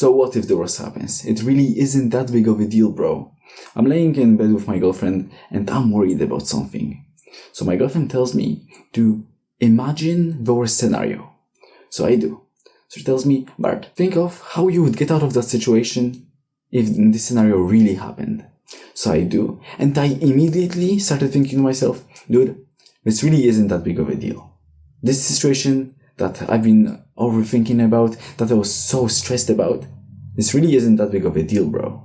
So what if the worst happens? It really isn't that big of a deal, bro. I'm laying in bed with my girlfriend and I'm worried about something. So my girlfriend tells me to imagine the worst scenario. So I do. So she tells me, Bart, think of how you would get out of that situation if this scenario really happened. So I do. And I immediately started thinking to myself, dude, this really isn't that big of a deal. This situation that I've been overthinking about, that I was so stressed about, this really isn't that big of a deal, bro.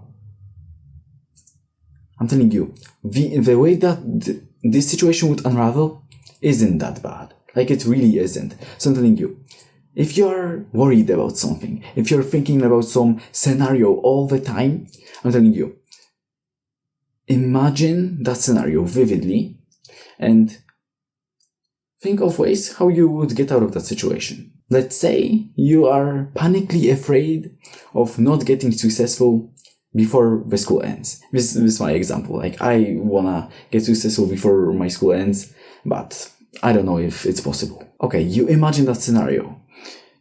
I'm telling you, the way that this situation would unravel isn't that bad. Like, it really isn't. So I'm telling you, if you're worried about something, if you're thinking about some scenario all the time, I'm telling you, imagine that scenario vividly and think of ways how you would get out of that situation. Let's say you are panically afraid of not getting successful before the school ends. This is my example. Like, I wanna get successful before my school ends, but I don't know if it's possible. Okay, you imagine that scenario.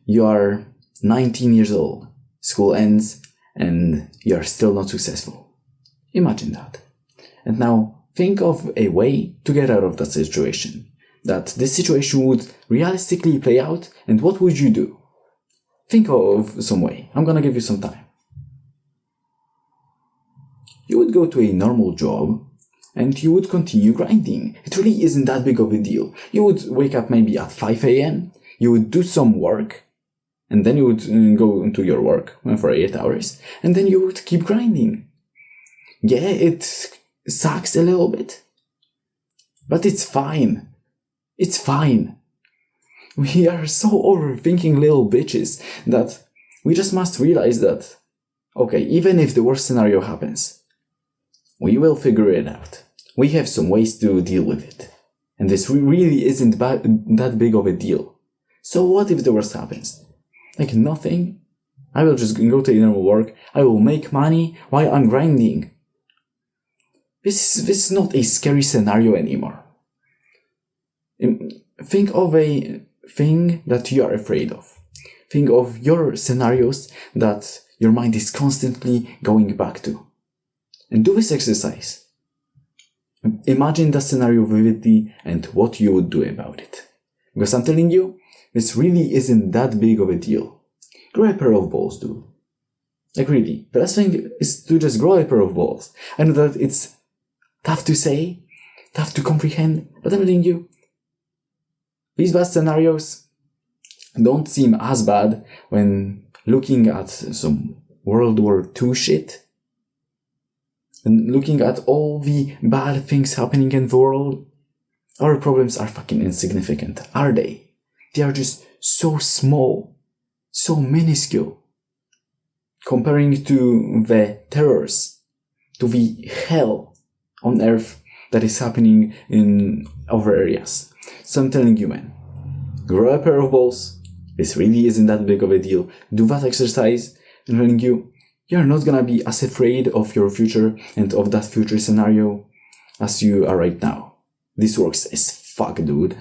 You are 19 years old, school ends, and you're still not successful. Imagine that. And now think of a way to get out of that situation. That this situation would realistically play out, and what would you do? Think of some way. I'm gonna give you some time. You would go to a normal job, and you would continue grinding. It really isn't that big of a deal. You would wake up maybe at 5 a.m., you would do some work, and then you would go into your work for 8 hours, and then you would keep grinding. Yeah, it sucks a little bit, but it's fine. It's fine. We are so overthinking little bitches that we just must realize that, okay, even if the worst scenario happens, we will figure it out. We have some ways to deal with it. And this really isn't that big of a deal. So what if the worst happens? Like, nothing. I will just go to normal work. I will make money while I'm grinding. This is not a scary scenario anymore. Think of a thing that you are afraid of. Think of your scenarios that your mind is constantly going back to. And do this exercise. Imagine that scenario vividly and what you would do about it. Because I'm telling you, this really isn't that big of a deal. Grow a pair of balls, dude. Like, really. The last thing is to just grow a pair of balls. I know that it's tough to say, tough to comprehend, but I'm telling you, these bad scenarios don't seem as bad when looking at some World War II shit and looking at all the bad things happening in the world. Our problems are fucking insignificant, are they? They are just so small, so minuscule, comparing to the terrors, to the hell on earth that is happening in other areas. So I'm telling you, man, grow a pair of balls. This really isn't that big of a deal. Do that exercise. I'm telling you, you're not gonna be as afraid of your future and of that future scenario as you are right now. This works as fuck, dude.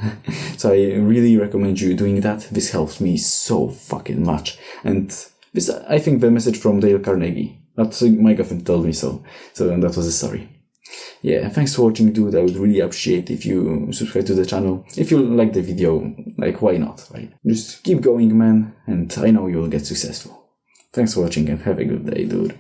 So I really recommend you doing that. This helps me so fucking much. And this, I think, the message from Dale Carnegie. That's my girlfriend told me so. So that was the story. Yeah, thanks for watching, dude. I would really appreciate if you subscribe to the channel. If you like the video, like, why not, right? Just keep going, man, and I know you'll get successful. Thanks for watching and have a good day, dude.